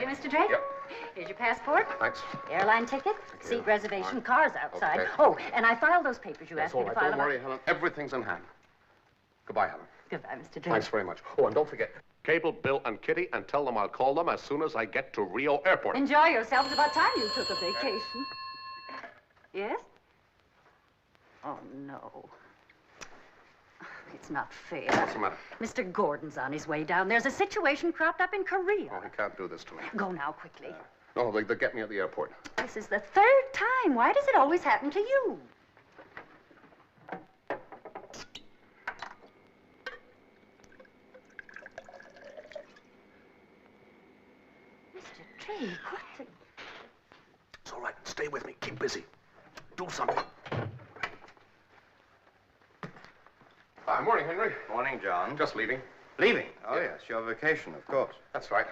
Mr. Drake? Yep. Here's your passport. Thanks. Airline ticket, seat reservation, cars outside. Okay. Oh, and I filed those papers you That's asked all me to right. file. Don't worry, Helen. Everything's in hand. Goodbye, Helen. Goodbye, Mr. Drake. Thanks very much. Oh, and don't forget, cable Bill and Kitty and tell them I'll call them as soon as I get to Rio Airport. Enjoy yourself. It's about time you took a vacation. Yes? Oh, no. It's not fair. What's the matter? Mr. Gordon's on his way down. There's a situation cropped up in Korea. Oh, he can't do this to me. Go now, quickly. No, they get me at the airport. This is the third time. Why does it always happen to you? Mr. Drake, what the... It's all right. Stay with me. Keep busy. Do something. Morning, Henry. Morning, John. Just leaving. Leaving? Oh, Yeah. yes, your vacation, of course. That's right.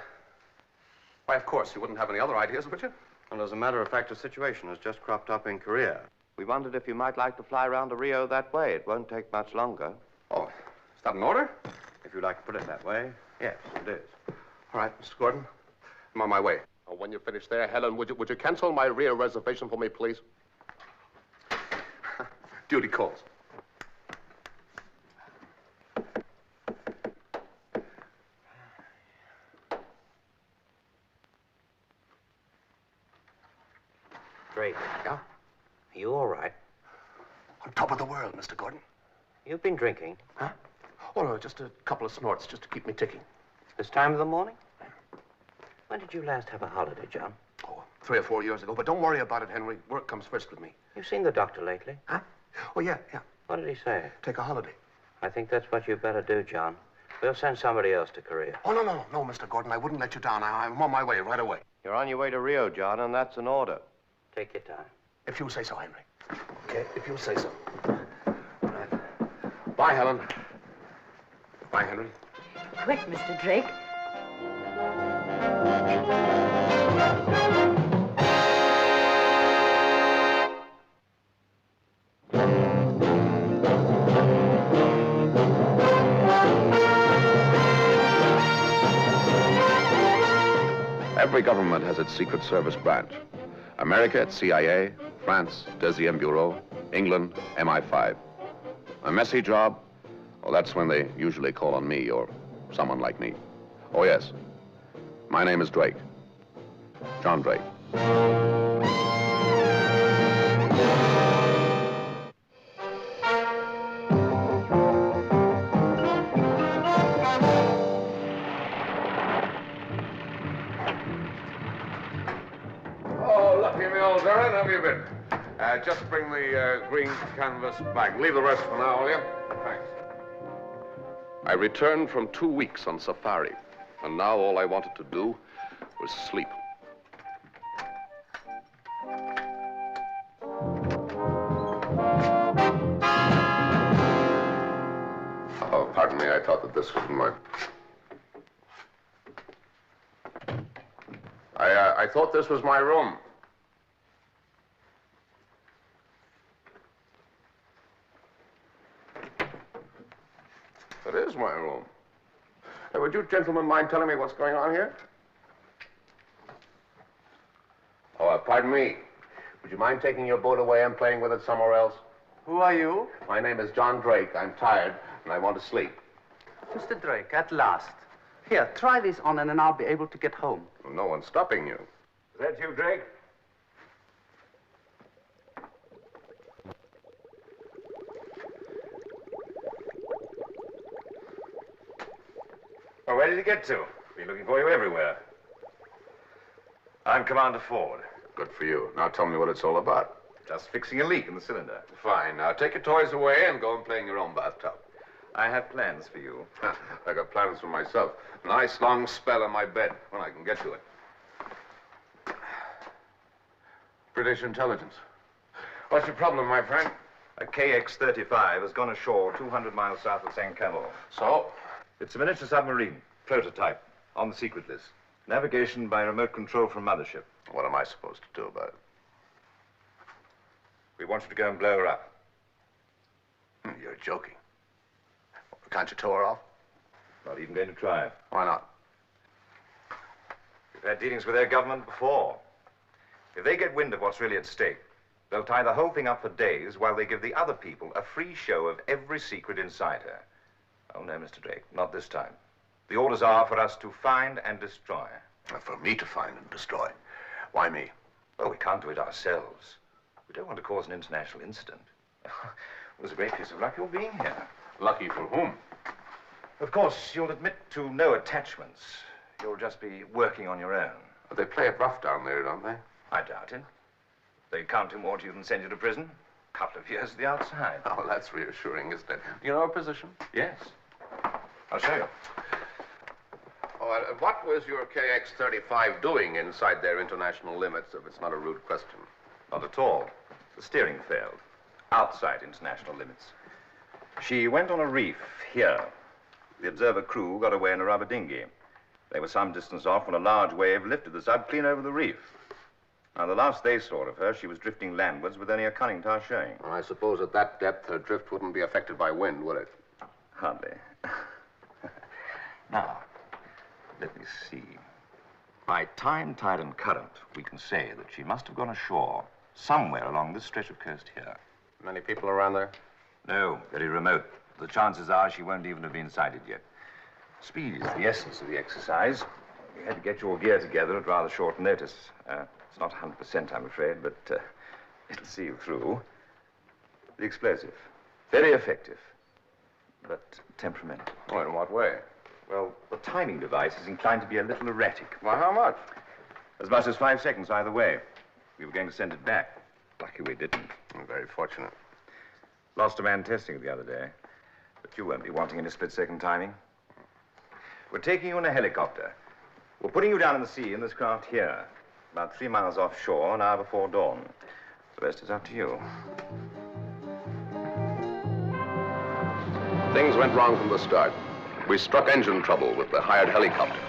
Why, of course. You wouldn't have any other ideas, would you? And as a matter of fact, a situation has just cropped up in Korea. We wondered if you might like to fly round to Rio that way. It won't take much longer. Oh, is that an order? If you like to put it that way, yes, it is. All right, Mr. Gordon. I'm on my way. Oh, when you finish there, Helen, would you cancel my Rio reservation for me, please? Duty calls. Drake. Yeah? Are you all right? On top of the world, Mr. Gordon. You've been drinking. Huh? Oh, no, just a couple of snorts, just to keep me ticking. This time of the morning? When did you last have a holiday, John? Oh, 3 or 4 years ago. But don't worry about it, Henry. Work comes first with me. You've seen the doctor lately? Huh? Oh, yeah. What did he say? Take a holiday. I think that's what you better do, John. We'll send somebody else to Korea. Oh, no, Mr. Gordon. I wouldn't let you down. I'm on my way right away. You're on your way to Rio, John, and that's an order. Take your time. If you say so, Henry. Okay, if you say so. All right. Bye, Helen. Bye, Henry. Quick, Mr. Drake. Every government has its Secret Service branch. America, it's CIA. France, Deuxième Bureau. England, MI5. A messy job? Well, that's when they usually call on me or someone like me. Oh, yes. My name is Drake. John Drake. Oh, lucky me, old darling. How have you been? Just bring the green canvas back. Leave the rest for now, will you? Thanks. I returned from 2 weeks on safari, and now all I wanted to do was sleep. Oh, pardon me. I thought that this was my... I thought this was my room. It is my room. Hey, would you gentlemen mind telling me what's going on here? Oh, pardon me. Would you mind taking your boat away and playing with it somewhere else? Who are you? My name is John Drake. I'm tired, and I want to sleep. Mr. Drake, at last. Here, try this on, and then I'll be able to get home. Well, no one's stopping you. Is that you, Drake? Well, where did you get to? Been looking for you everywhere. I'm Commander Ford. Good for you. Now tell me what it's all about. Just fixing a leak in the cylinder. Fine. Now take your toys away and go and play in your own bathtub. I have plans for you. I got plans for myself. A nice long spell in my bed when I can get to it. British intelligence. What's your problem, my friend? A KX-35 has gone ashore 200 miles south of St. Cabo. So? It's a miniature submarine, prototype, on the secret list. Navigation by remote control from mothership. What am I supposed to do about it? We want you to go and blow her up. You're joking. Can't you tow her off? Not even going to try. Why not? We've had dealings with their government before. If they get wind of what's really at stake, they'll tie the whole thing up for days while they give the other people a free show of every secret inside her. Oh, no, Mr. Drake, not this time. The orders are for us to find and destroy. For me to find and destroy. Why me? Well, we can't do it ourselves. We don't want to cause an international incident. It was a great piece of luck your being here. Lucky for whom? Of course, you'll admit to no attachments. You'll just be working on your own. They play it rough down there, don't they? I doubt it. They can't do more to you than send you to prison. A couple of years at the outside. Oh, that's reassuring, isn't it? Do you know her position? Yes. I'll show you. Oh, what was your KX-35 doing inside their international limits, if it's not a rude question? Not at all. The steering failed. Outside international limits. She went on a reef here. The observer crew got away in a rubber dinghy. They were some distance off when a large wave lifted the sub clean over the reef. Now, the last they saw of her, she was drifting landwards with only a conning tower showing. Well, I suppose at that depth, her drift wouldn't be affected by wind, would it? Hardly. Now, let me see. By time, tide, and current, we can say that she must have gone ashore somewhere along this stretch of coast here. Many people around there? No, very remote. The chances are she won't even have been sighted yet. Speed is the essence of the exercise. We had to get your gear together at rather short notice. It's not 100%, I'm afraid, but it'll see you through. The explosive. Very effective, but temperamental. Oh, in what way? Well, the timing device is inclined to be a little erratic. Well, how much? As much as 5 seconds either way. We were going to send it back. Lucky we didn't. Very fortunate. Lost a man testing it the other day. But you won't be wanting any split-second timing. We're taking you in a helicopter. We're putting you down in the sea in this craft here. About 3 miles offshore, an hour before dawn. The rest is up to you. Things went wrong from the start. We struck engine trouble with the hired helicopter.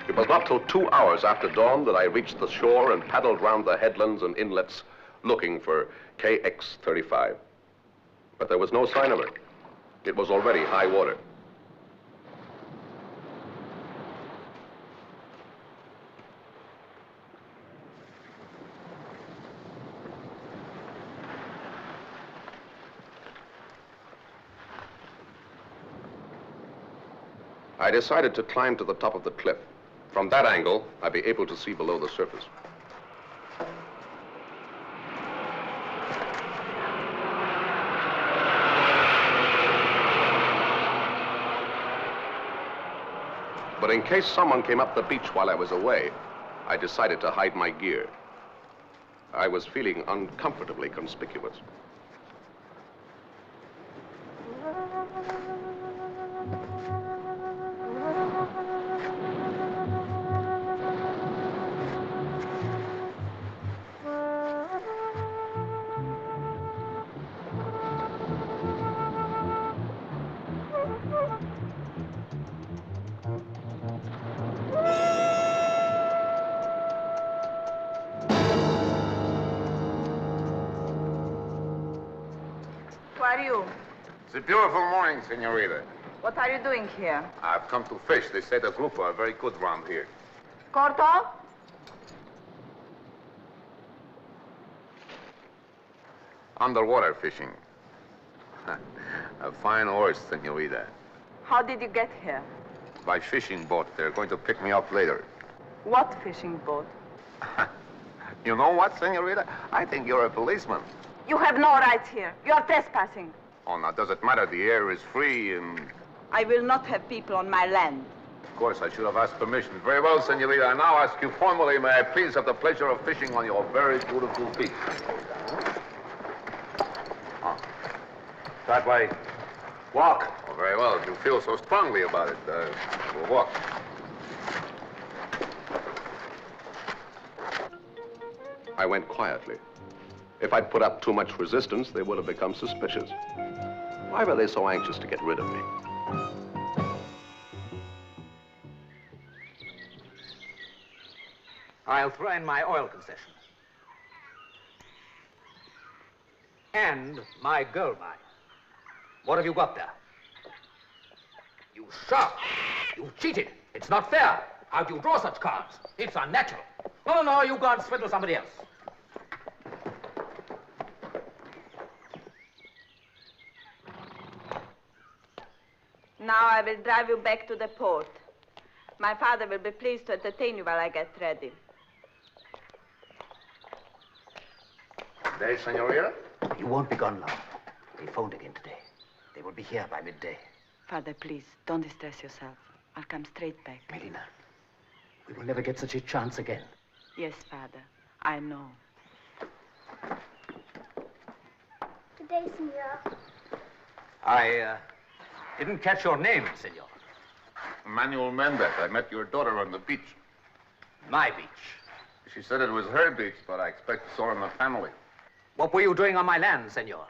It was not till 2 hours after dawn that I reached the shore and paddled round the headlands and inlets looking for KX-35. But there was no sign of it. It was already high water. I decided to climb to the top of the cliff. From that angle, I'd be able to see below the surface. But in case someone came up the beach while I was away, I decided to hide my gear. I was feeling uncomfortably conspicuous. Who are you? It's a beautiful morning, senorita. What are you doing here? I've come to fish. They say the group are very good round here. Corto? Underwater fishing. A fine horse, senorita. How did you get here? By fishing boat. They're going to pick me up later. What fishing boat? You know what, senorita? I think you're a policeman. You have no rights here. You are trespassing. Oh, now, does it matter? The air is free and... I will not have people on my land. Of course, I should have asked permission. Very well, senorita. I now ask you formally, may I please have the pleasure of fishing on your very beautiful beach? Oh. That way. Walk. Oh, very well. If you feel so strongly about it, we'll walk. I went quietly. If I'd put up too much resistance, they would have become suspicious. Why were they so anxious to get rid of me? I'll throw in my oil concession. And my gold mine. What have you got there? You shark! You cheated! It's not fair! How do you draw such cards? It's unnatural. No, you go and swindle somebody else. Now I will drive you back to the port. My father will be pleased to entertain you while I get ready. Day, Senorita? You won't be gone long. They phoned again today. They will be here by midday. Father, please, don't distress yourself. I'll come straight back. Melina, we will never get such a chance again. Yes, Father, I know. Good day, Senor. I didn't catch your name, senor. Manuel Mendez. I met your daughter on the beach. My beach. She said it was her beach, but I expect it's all in the family. What were you doing on my land, senor?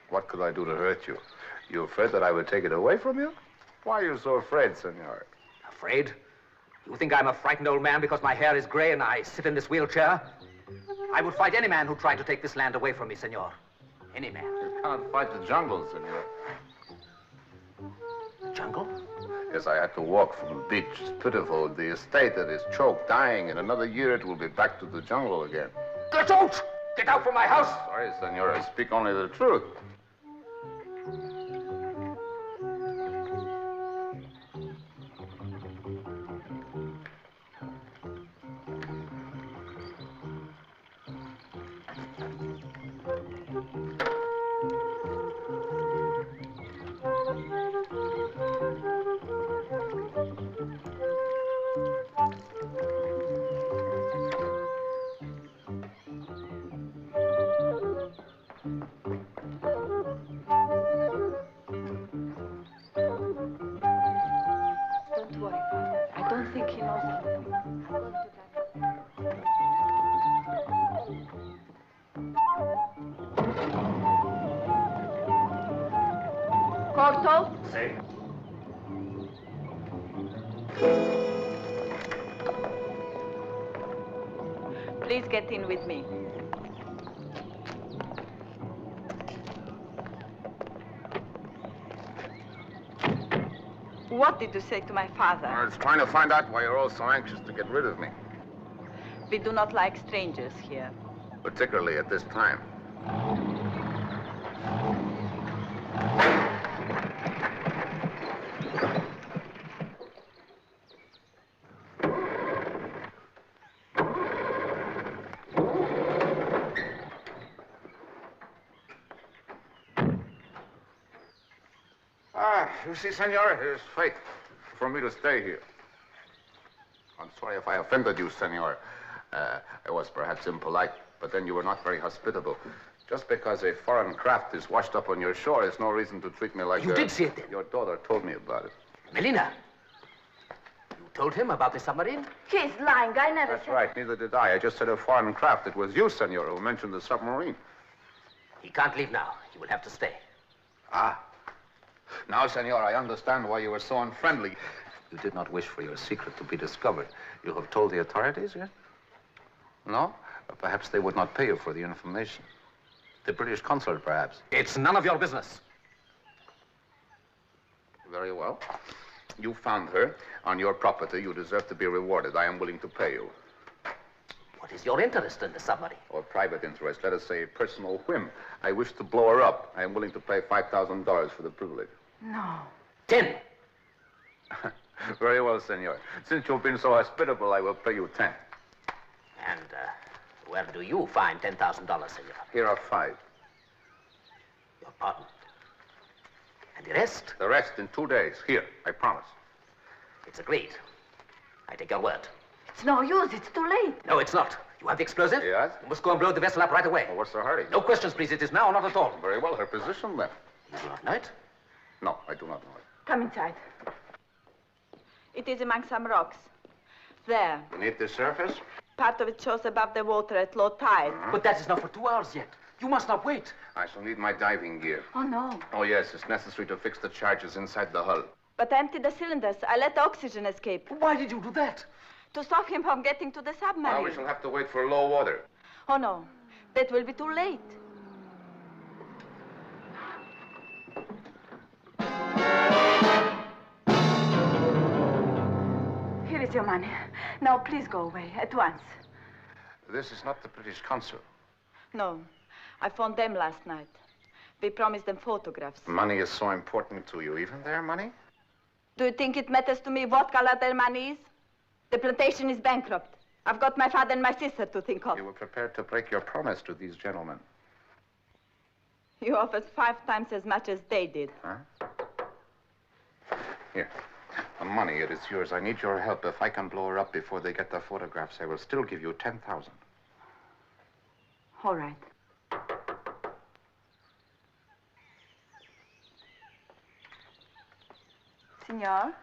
What could I do to hurt you? You afraid that I would take it away from you? Why are you so afraid, senor? Afraid? You think I'm a frightened old man because my hair is gray and I sit in this wheelchair? I would fight any man who tried to take this land away from me, senor. Any man. You can't fight the jungle, senor. Jungle? Yes, I had to walk from the beach. It's pitiful. The estate that is choked, dying. In another year, it will be back to the jungle again. Get out! Get out from my house! Sorry, senor. I speak only the truth. Don't worry, Father. I don't think he knows anything. I'm going to drive. Corto? Say. Please get in with me. What did you say to my father? I was trying to find out why you're all so anxious to get rid of me, We do not like strangers here. particularly at this time. You see, senor, it is fate for me to stay here. I'm sorry if I offended you, senor. I was perhaps impolite, but then you were not very hospitable. Just because a foreign craft is washed up on your shore is no reason to treat me like You did see it then? Your daughter told me about it. Melina, you told him about the submarine? He's lying. I never That's said... right, neither did I. I just said a foreign craft. It was you, senor, who mentioned the submarine. He can't leave now. He will have to stay. Ah. Now, senor, I understand why you were so unfriendly. You did not wish for your secret to be discovered. You have told the authorities, yes? No? Perhaps they would not pay you for the information. The British consulate, perhaps. It's none of your business. Very well. You found her on your property. You deserve to be rewarded. I am willing to pay you. What is your interest in the submarine? Or private interest, let us say personal whim. I wish to blow her up. I am willing to pay $5,000 for the privilege. No. 10. Very well, senor. Since you've been so hospitable, I will pay you 10. And where do you find $10,000, senor? Here are 5. Your pardon. And the rest? The rest in 2 days. Here, I promise. It's agreed. I take your word. It's no use. It's too late. No, it's not. You have the explosive? Yes? You must go and blow the vessel up right away. Well, what's the hurry? No questions, please. It is now or not at all. Very well, her position then. You do not know it? No, I do not know it. Come inside. It is among some rocks. There. Beneath the surface? Part of it shows above the water at low tide. But that is not for 2 hours yet. You must not wait. I shall need my diving gear. Oh, no. Oh, yes, it's necessary to fix the charges inside the hull. But I emptied the cylinders. I let the oxygen escape. Why did you do that? To stop him from getting to the submarine. Now we shall have to wait for low water. Oh, no. That will be too late. Here is Here's your money. Now, please go away at once. This is not the British consul. No, I phoned them last night. We promised them photographs. Money is so important to you, even their money? Do you think it matters to me what color their money is? The plantation is bankrupt. I've got my father and my sister to think of. You were prepared to break your promise to these gentlemen. You offered 5 times as much as they did. Huh? Here. The money, it is yours. I need your help. If I can blow her up before they get the photographs, I will still give you 10,000. All right. Signor?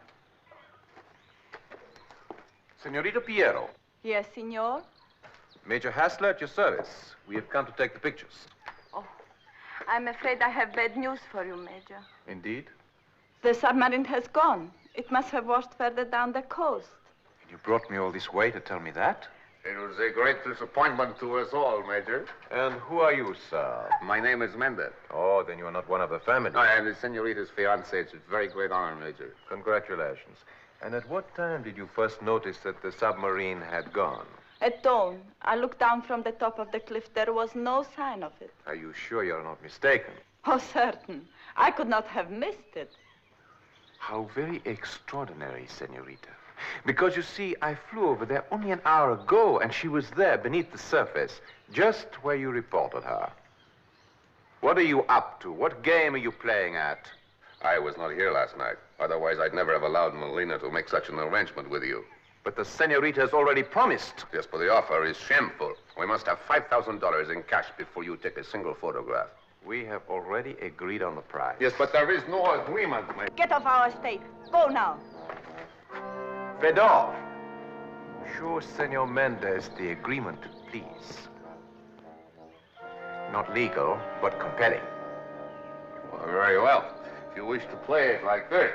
Senorita Piero. Yes, signor? Major Hassler at your service. We have come to take the pictures. Oh, I'm afraid I have bad news for you, Major. Indeed? The submarine has gone. It must have washed further down the coast. And you brought me all this way to tell me that? It was a great disappointment to us all, Major. And who are you, sir? My name is Mendez. Oh, then you are not one of the family. I am the senorita's fiancé. It's a very great honor, Major. Congratulations. And at what time did you first notice that the submarine had gone? At dawn, I looked down from the top of the cliff. There was no sign of it. Are you sure you're not mistaken? Oh, certain. I could not have missed it. How very extraordinary, senorita. Because, you see, I flew over there only an hour ago, and she was there beneath the surface, just where you reported her. What are you up to? What game are you playing at? I was not here last night. Otherwise, I'd never have allowed Molina to make such an arrangement with you. But the senorita has already promised. Yes, but the offer is shameful. We must have $5,000 in cash before you take a single photograph. We have already agreed on the price. Yes, but there is no agreement, Major. Get off our estate. Go now. Fedor, show Senor Mendez the agreement, please. Not legal, but compelling. Well, very well. If you wish to play it like this.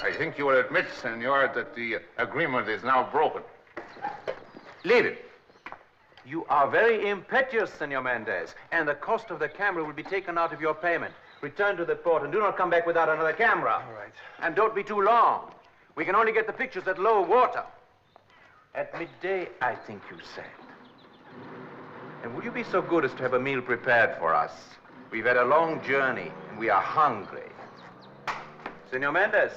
I think you will admit, senor, that the agreement is now broken. Leave it. You are very impetuous, Senor Mendez, and the cost of the camera will be taken out of your payment. Return to the port and do not come back without another camera. All right. And don't be too long. We can only get the pictures at low water. At midday, I think you said. And will you be so good as to have a meal prepared for us? We've had a long journey, and we are hungry. Senor Mendez,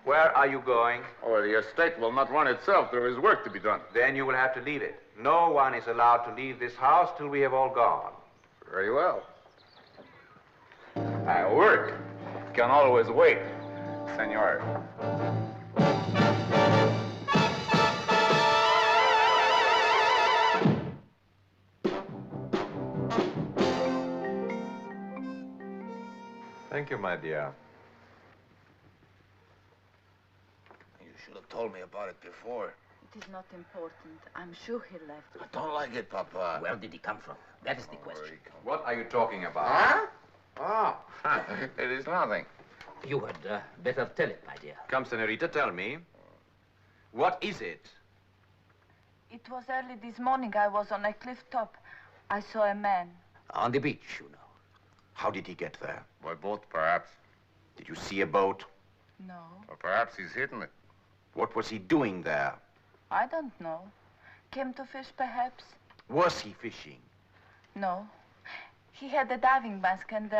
where are you going? Oh, the estate will not run itself. There is work to be done. Then you will have to leave it. No one is allowed to leave this house till we have all gone. Very well. Work can always wait, senor. Thank you, my dear. You should have told me about it before. It is not important. I'm sure he left. I don't like it, Papa. Where did he come from? That is the question. What are you talking about? Huh? Oh, it is nothing. You had better tell it, my dear. Come, senorita, tell me. What is it? It was early this morning. I was on a cliff top. I saw a man. On the beach, you know. How did he get there? By boat, perhaps. Did you see a boat? No, Or perhaps he's hidden it. What was he doing there? I don't know. Came to fish, perhaps? Was he fishing? No. He had a diving mask and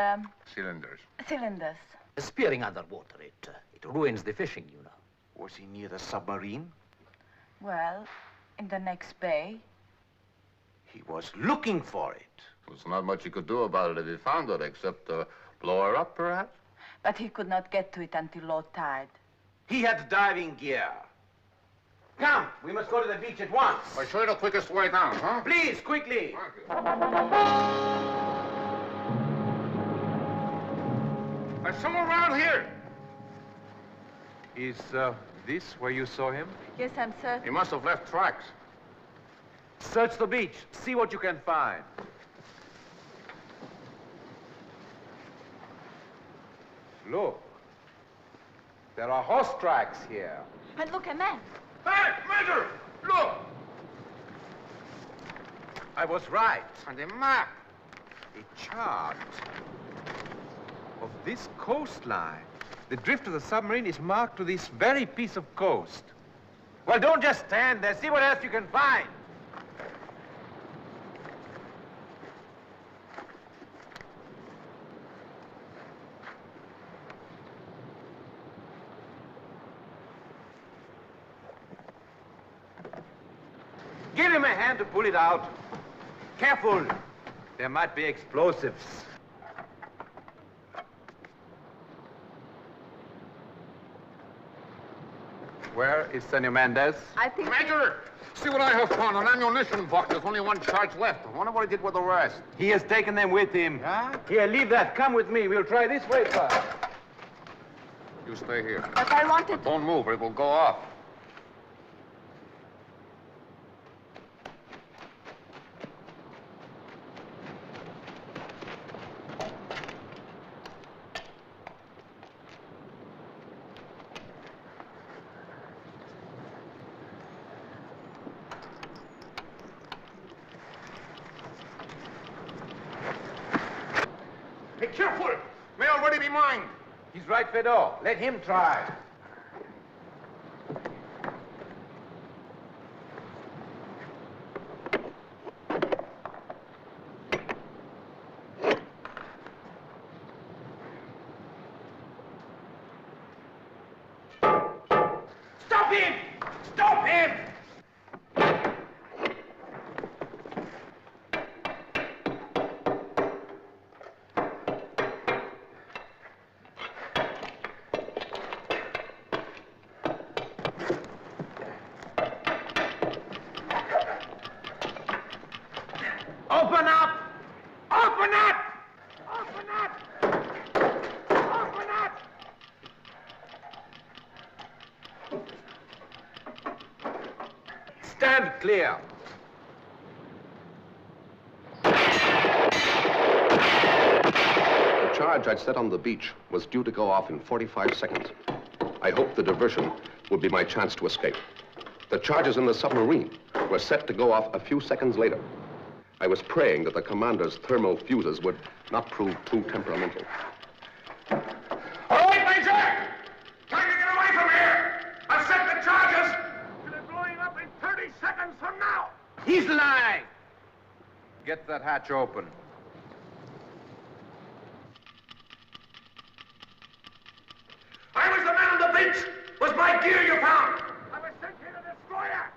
Cylinders. cylinders. Spearing underwater, it ruins the fishing, you know. Was he near the submarine? Well, in the next bay. He was looking for it. There's not much he could do about it if he found it, except blow her up, perhaps. But he could not get to it until low tide. He had diving gear. Come, we must go to the beach at once. I'll show you the quickest way down, huh? Please, quickly. There's someone around here. Is this where you saw him? Yes, I'm certain. He must have left tracks. Search the beach. See what you can find. Look. There are horse tracks here. And look, a man. Hey, Major! Look! I was right. And the map. A chart of this coastline. The drift of the submarine is marked to this very piece of coast. Well, don't just stand there. See what else you can find. Give him a hand to pull it out. Careful. There might be explosives. Where is Senor Mendez? I think... Major, see what I have found. An ammunition box. There's only one charge left. I wonder what he did with the rest. He has taken them with him. Huh? Here, leave that. Come with me. We'll try this way first. You stay here. But I wanted... Don't move or it will go off. Be careful! May already be mine. He's right, Fedor. Let him try. Stop him! Stop him! Open up! Open up! Open up! Open up! Stand clear. The charge I'd set on the beach was due to go off in 45 seconds. I hoped the diversion would be my chance to escape. The charges in the submarine were set to go off a few seconds later. I was praying that the commander's thermal fuses would not prove too temperamental. All right, Major! Time to get away from here! I've set the charges! They're blowing up in 30 seconds from now! He's lying. Get that hatch open. I was the man on the beach! Was my gear you found? I was sent here to destroy her!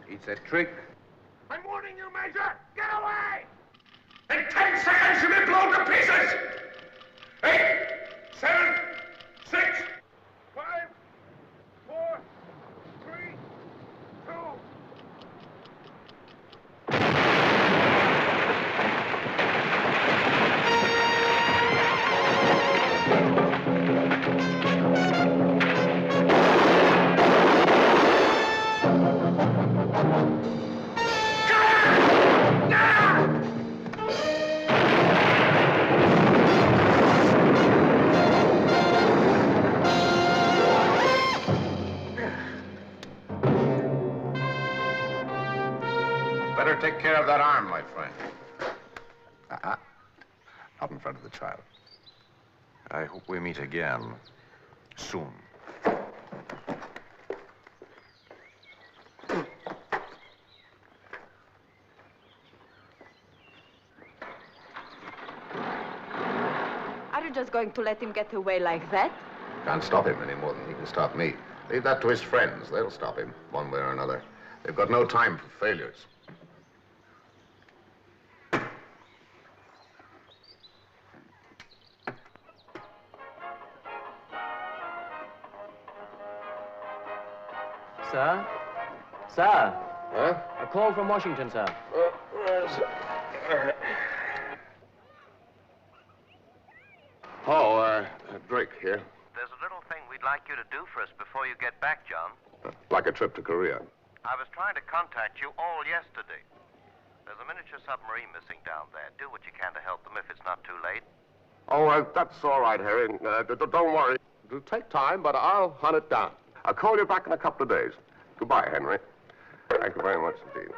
It's a trick. I'm warning you, Major! Get away! In 10 seconds, you'll be blown to pieces! 8, 7, 6, 5, 4, 3, 2... Better take care of that arm, my friend. Not in front of the child. I hope we meet again soon. Are you just going to let him get away like that? Can't stop him any more than he can stop me. Leave that to his friends. They'll stop him, one way or another. They've got no time for failures. Sir? Sir? Huh? A call from Washington, sir. Drake here. There's a little thing we'd like you to do for us before you get back, John. Like a trip to Korea. I was trying to contact you all yesterday. There's a miniature submarine missing down there. Do what you can to help them if it's not too late. Oh, that's all right, Harry. Don't worry. It'll take time, but I'll hunt it down. I'll call you back in a couple of days. Goodbye, Henry. Thank you very much indeed.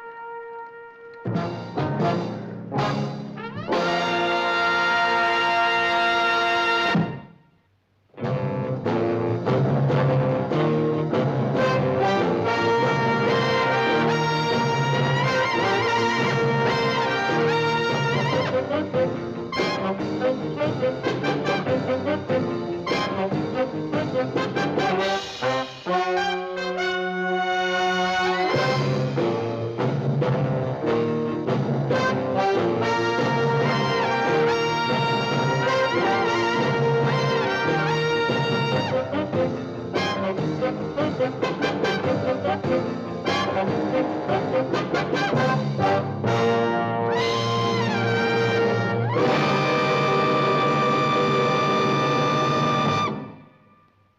Thank you.